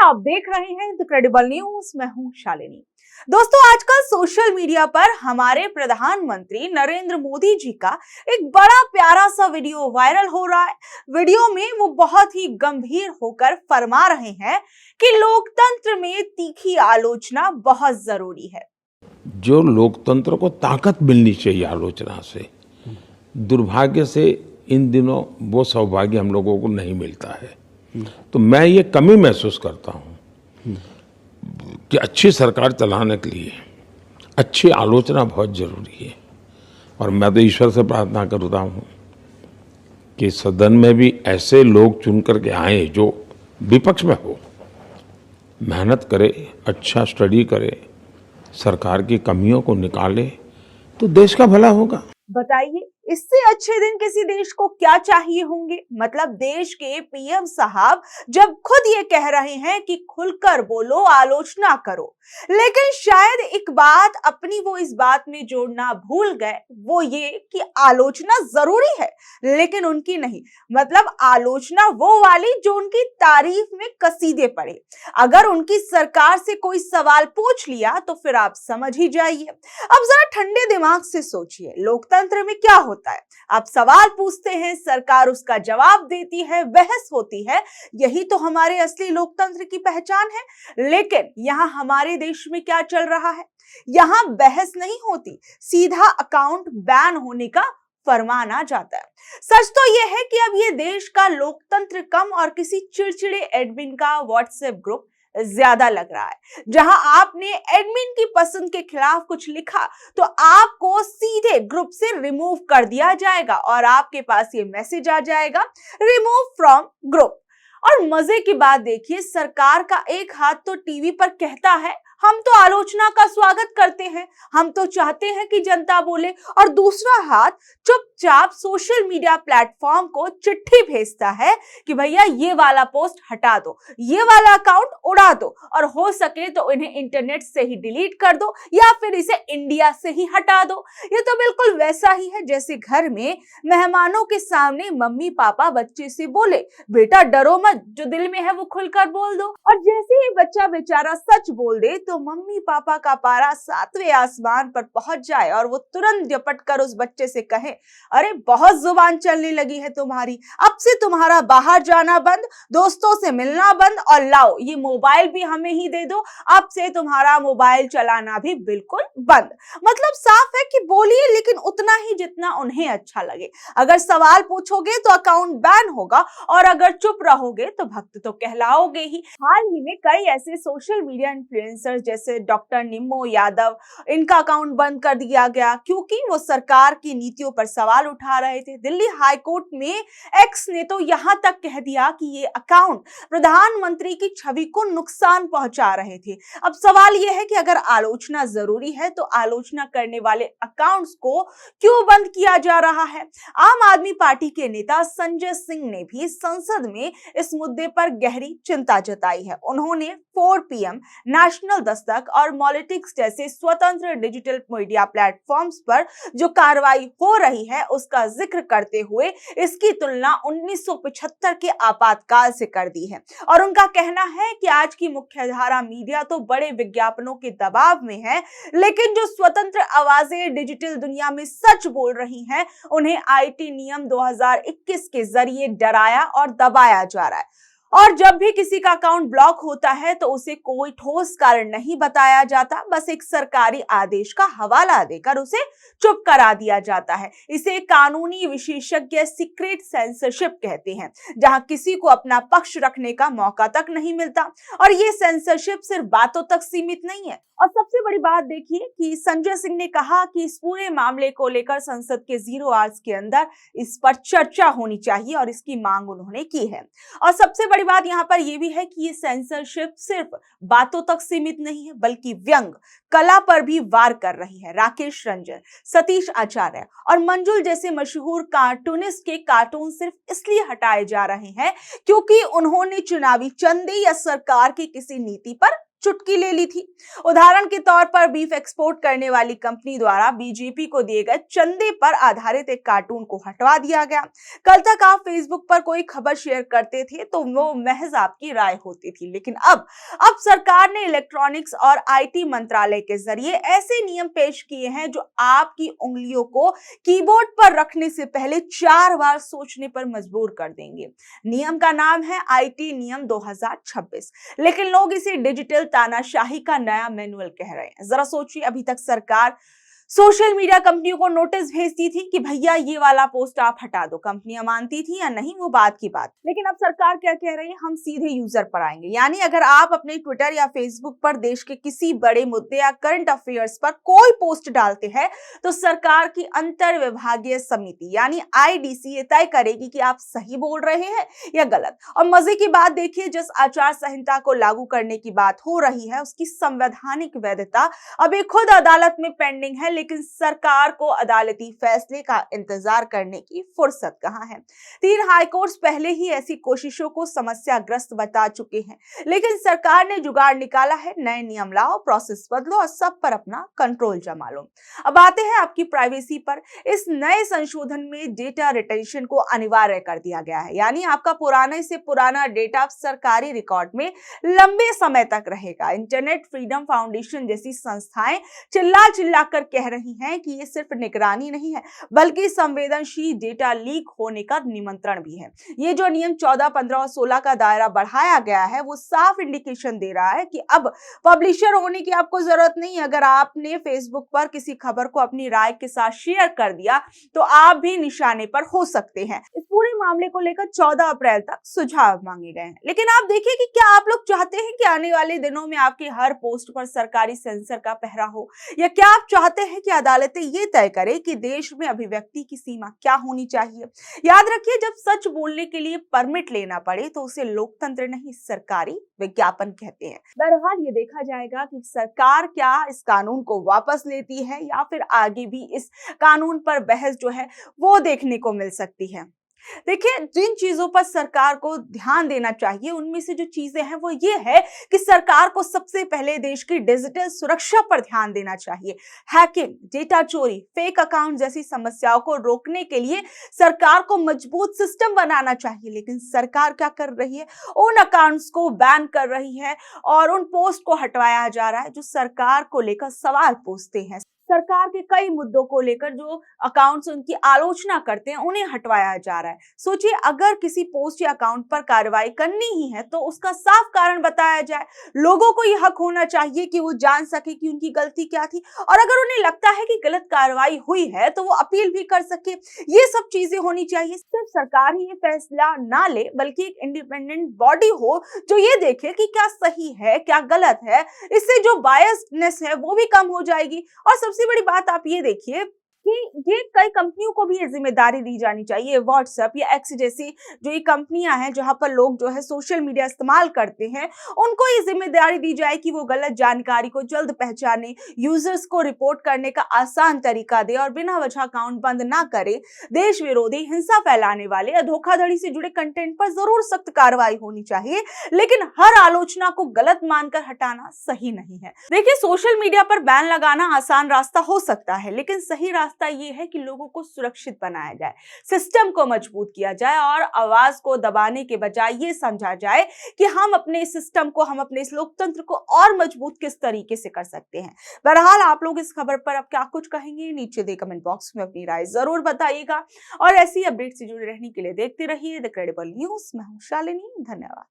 आप देख रहे हैं द क्रेडिबल न्यूज। मैं हूं शालिनी। दोस्तों, आजकल सोशल मीडिया पर हमारे प्रधानमंत्री नरेंद्र मोदी जी का एक बड़ा प्यारा सा वीडियो वायरल हो रहा है। वीडियो में वो बहुत ही गंभीर होकर फरमा रहे हैं कि लोकतंत्र में तीखी आलोचना बहुत जरूरी है। जो लोकतंत्र को ताकत मिलनी चाहिए आलोचना से, दुर्भाग्य से इन दिनों वो सौभाग्य हम लोगों को नहीं मिलता है। तो मैं ये कमी महसूस करता हूँ कि अच्छी सरकार चलाने के लिए अच्छी आलोचना बहुत जरूरी है। और मैं तो ईश्वर से प्रार्थना करता हूँ कि सदन में भी ऐसे लोग चुन करके आए जो विपक्ष में हो, मेहनत करे, अच्छा स्टडी करे, सरकार की कमियों को निकाले, तो देश का भला होगा। बताइए, इससे अच्छे दिन किसी देश को क्या चाहिए होंगे। मतलब देश के पीएम साहब जब खुद ये कह रहे हैं कि खुलकर बोलो, आलोचना करो, लेकिन शायद एक बात अपनी वो इस बात में जोड़ना भूल गए, वो ये कि आलोचना जरूरी है लेकिन उनकी नहीं। मतलब आलोचना वो वाली जो उनकी तारीफ में कसीदे पड़े। अगर उनकी सरकार से कोई सवाल पूछ लिया तो फिर आप समझ ही जाइए। अब जरा ठंडे दिमाग से सोचिए, लोकतंत्र में क्या होता है? आप सवाल पूछते हैं, सरकार उसका जवाब देती है, बहस होती है। यही तो हमारे असली लोकतंत्र की पहचान है। लेकिन यहाँ हमारे देश में क्या चल रहा है? यहाँ बहस नहीं होती, सीधा अकाउंट बैन होने का फरमान आ जाता है। सच तो यह है कि अब ये देश का लोकतंत्र कम और किसी चिड़चिड़े एडमिन का व्हाट्सएप ग्रुप ज्यादा लग रहा है। जहां आपने एडमिन की पसंद के खिलाफ कुछ लिखा तो आपको सीधे ग्रुप से रिमूव कर दिया जाएगा और आपके पास ये मैसेज आ जाएगा, रिमूव फ्रॉम ग्रुप। और मजे की बात देखिए, सरकार का एक हाथ तो टीवी पर कहता है हम तो आलोचना का स्वागत करते हैं, हम तो चाहते हैं कि जनता बोले, और दूसरा हाथ चुपचाप सोशल मीडिया प्लेटफॉर्म को चिट्ठी भेजता है कि भैया ये वाला पोस्ट हटा दो, ये वाला अकाउंट उड़ा दो, और हो सके तो इन्हें इंटरनेट से ही डिलीट कर दो या फिर इसे इंडिया से ही हटा दो। ये तो बिल्कुल वैसा ही है जैसे घर में मेहमानों के सामने मम्मी पापा बच्चे से बोले, बेटा डरो मत, जो दिल में है वो खुलकर बोल दो। और जैसे ही बच्चा बेचारा सच बोल दे तो मम्मी पापा का पारा 7वें आसमान पर पहुंच जाए और वो तुरंत झपट कर उस बच्चे से कहे, अरे बहुत जुबान चलने लगी है तुम्हारी, अब से तुम्हारा बाहर जाना बंद, दोस्तों से मिलना बंद, और लाओ ये मोबाइल भी हमें ही दे दो, अब से तुम्हारा मोबाइल चलाना भी बिल्कुल बंद। मतलब साफ है कि बोलिए लेकिन उतना ही जितना उन्हें अच्छा लगे। अगर सवाल पूछोगे तो अकाउंट बैन होगा और अगर चुप रहोगे तो भक्त तो कहलाओगे ही। हाल ही में कई ऐसे सोशल मीडिया इन्फ्लुएंसर जैसे डॉक्टर निम्मो यादव, इनका अकाउंट बंद कर दिया गया क्योंकि वो सरकार की नीतियों पर सवाल उठा रहे थे। दिल्ली हाई कोर्ट में एक्स ने तो यहां तक कह दिया कि ये अकाउंट प्रधानमंत्री की छवि को नुकसान पहुंचा रहे थे। अब सवाल यह है कि अगर आलोचना जरूरी है तो आलोचना करने वाले अकाउंट्स को क्यों बंद किया जा रहा है? आम आदमी पार्टी के नेता संजय सिंह ने भी संसद में इस मुद्दे पर गहरी चिंता जताई है। उन्होंने 4PM, नेशनल दस्तक और मॉलिटिक्स जैसे स्वतंत्र डिजिटल मीडिया प्लेटफॉर्म्स पर जो कार्रवाई हो रही है उसका जिक्र करते हुए इसकी तुलना 1975 के आपातकाल से कर दी है। और उनका कहना है कि आज की मुख्यधारा मीडिया तो बड़े विज्ञापनों के दबाव में है, लेकिन जो स्वतंत्र आवाजें डिजिटल दुनिया में सच बोल रही हैं, उन्हें आईटी नियम 2021 के जरिए डराया और दबाया जा रहा है। और जब भी किसी का अकाउंट ब्लॉक होता है तो उसे कोई ठोस कारण नहीं बताया जाता, बस एक सरकारी आदेश का हवाला देकर उसे चुप करा दिया जाता है। इसे कानूनी विशेषज्ञ सीक्रेट सेंसरशिप कहते हैं, जहां किसी को अपना पक्ष रखने का मौका तक नहीं मिलता। और ये सेंसरशिप सिर्फ बातों तक सीमित नहीं है। और सबसे बड़ी बात देखिए कि संजय सिंह ने कहा कि इस पूरे मामले को लेकर संसद के 0 आवर्स के अंदर इस पर चर्चा होनी चाहिए और इसकी मांग उन्होंने की है। और सबसे बड़ी बात यहाँ पर यह भी है कि ये सेंसरशिप सिर्फ बातों तक सीमित नहीं है बल्कि व्यंग कला पर भी वार कर रही है। राकेश रंजन, सतीश आचार्य और मंजुल जैसे मशहूर कार्टूनिस्ट के कार्टून सिर्फ इसलिए हटाए जा रहे हैं क्योंकि उन्होंने चुनावी चंदे या सरकार की किसी नीति पर चुटकी ले ली थी। उदाहरण के तौर पर बीफ एक्सपोर्ट करने वाली कंपनी द्वारा बीजेपी को दिए गए चंदे पर आधारित एक कार्टून को हटवा दिया गया। कल तक आप फेसबुक पर कोई खबर शेयर करते थे तो वो महज आपकी राय होती थी, लेकिन अब सरकार ने इलेक्ट्रॉनिक्स और आईटी मंत्रालय के जरिए ऐसे नियम पेश किए हैं जो आपकी उंगलियों को कीबोर्ड पर रखने से पहले 4 बार सोचने पर मजबूर कर देंगे। नियम का नाम है आईटी नियम 2026, लेकिन लोग इसे डिजिटल तानाशाही का नया मैनुअल कह रहे हैं। जरा सोचिए, अभी तक सरकार सोशल मीडिया कंपनियों को नोटिस भेजती थी कि भैया ये वाला पोस्ट आप हटा दो। कंपनियां मानती थी या नहीं वो बात की बात, लेकिन अब सरकार क्या कह रही है, हम सीधे यूजर पर आएंगे। यानी अगर आप अपने ट्विटर या फेसबुक पर देश के किसी बड़े मुद्दे या करंट अफेयर्स पर कोई पोस्ट डालते हैं तो सरकार की अंतर विभागीय समिति यानी आईडीसी ये तय करेगी कि आप सही बोल रहे हैं या गलत। और मजे की बात देखिए, जिस आचार संहिता को लागू करने की बात हो रही है उसकी संवैधानिक वैधता अभी खुद अदालत में पेंडिंग है, लेकिन सरकार को अदालती फैसले का इंतजार करने की फुर्सत कहां है। 3 हाईकोर्ट्स पहले ही ऐसी कोशिशों को समस्याग्रस्त बता चुके हैं, लेकिन सरकार ने जुगाड़ निकाला है, नए नियम लाओ, प्रोसेस बदलो और सब पर अपना कंट्रोल जमा लो। अब आते हैं आपकी प्राइवेसी पर। इस नए संशोधन में डेटा रिटेंशन को अनिवार्य कर दिया गया है, यानी आपका पुराने से पुराना डेटा सरकारी रिकॉर्ड में लंबे समय तक रहेगा। इंटरनेट फ्रीडम फाउंडेशन जैसी संस्थाएं चिल्ला कर कह रही हैं कि ये सिर्फ निगरानी नहीं है बल्कि संवेदनशील डेटा लीक होने का निमंत्रण भी है। ये जो नियम 14, 15 और 16 का दायरा बढ़ाया गया है वो साफ इंडिकेशन दे रहा है कि अब पब्लिशर होने की आपको जरूरत नहीं। अगर आपने फेसबुक पर किसी खबर को अपनी राय के साथ शेयर कर दिया तो आप भी निशाने पर हो सकते हैं। इस पूरे मामले को लेकर 14 अप्रैल तक सुझाव मांगे गए हैं, लेकिन आप देखिए कि क्या आप लोग चाहते हैं कि आने वाले दिनों में आपकी हर पोस्ट पर सरकारी सेंसर का पहरा हो, या क्या आप चाहते हैं कि अदालतें ये तय करें कि देश में अभिव्यक्ति की सीमा क्या होनी चाहिए। याद रखिए, जब सच बोलने के लिए परमिट लेना पड़े तो उसे लोकतंत्र नहीं सरकारी विज्ञापन कहते हैं। बहरहाल ये देखा जाएगा कि सरकार क्या इस कानून को वापस लेती है या फिर आगे भी इस कानून पर बहस जो है वो देखने को मिल सकती है। देखिए, जिन चीजों पर सरकार को ध्यान देना चाहिए उनमें से जो चीजें हैं वो ये है कि सरकार को सबसे पहले देश की डिजिटल सुरक्षा पर ध्यान देना चाहिए। हैकिंग, डेटा चोरी, फेक अकाउंट जैसी समस्याओं को रोकने के लिए सरकार को मजबूत सिस्टम बनाना चाहिए, लेकिन सरकार क्या कर रही है, उन अकाउंट्स को बैन कर रही है और उन पोस्ट को हटवाया जा रहा है जो सरकार को लेकर सवाल पूछते हैं। सरकार के कई मुद्दों को लेकर जो अकाउंट्स उनकी आलोचना करते हैं उन्हें हटवाया जा रहा है। सोचिए, अगर किसी पोस्ट या अकाउंट पर कार्रवाई करनी ही है तो उसका साफ कारण बताया जाए। लोगों को यह हक होना चाहिए कि वो जान सके कि उनकी गलती क्या थी, और अगर उन्हें लगता है कि गलत कार्रवाई हुई है तो वो अपील भी कर सके। ये सब चीजें होनी चाहिए। सिर्फ सरकार ही ये फैसला ना ले बल्कि एक इंडिपेंडेंट बॉडी हो जो ये देखे कि क्या सही है क्या गलत है। इससे जो बायसनेस है वो भी कम हो जाएगी। और सबसे बड़ी बात आप ये देखिए कि ये कई कंपनियों को भी ये जिम्मेदारी दी जानी चाहिए। व्हाट्सएप या एक्स जैसी जो ये कंपनियां हैं जहां पर लोग जो है सोशल मीडिया इस्तेमाल करते हैं, उनको ये जिम्मेदारी दी जाए कि वो गलत जानकारी को जल्द पहचाने, यूजर्स को रिपोर्ट करने का आसान तरीका दे और बिना वजह अकाउंट बंद ना करे। देश विरोधी, हिंसा फैलाने वाले या धोखाधड़ी से जुड़े कंटेंट पर जरूर सख्त कार्रवाई होनी चाहिए, लेकिन हर आलोचना को गलत मानकर हटाना सही नहीं है। देखिए, सोशल मीडिया पर बैन लगाना आसान रास्ता हो सकता है, लेकिन सही रास्ता ये है कि लोगों को सुरक्षित बनाया जाए, सिस्टम को मजबूत किया जाए और आवाज को दबाने के बजाय ये समझा जाए कि हम अपने सिस्टम को, हम अपने इस लोकतंत्र को और मजबूत किस तरीके से कर सकते हैं। बहरहाल आप लोग इस खबर पर अब क्या कुछ कहेंगे, नीचे दे कमेंट बॉक्स में अपनी राय जरूर बताइएगा और ऐसी अपडेट से जुड़े रहने के लिए देखते रहिए द क्रेडिबल न्यूज। मैं हूं शालिनी, धन्यवाद।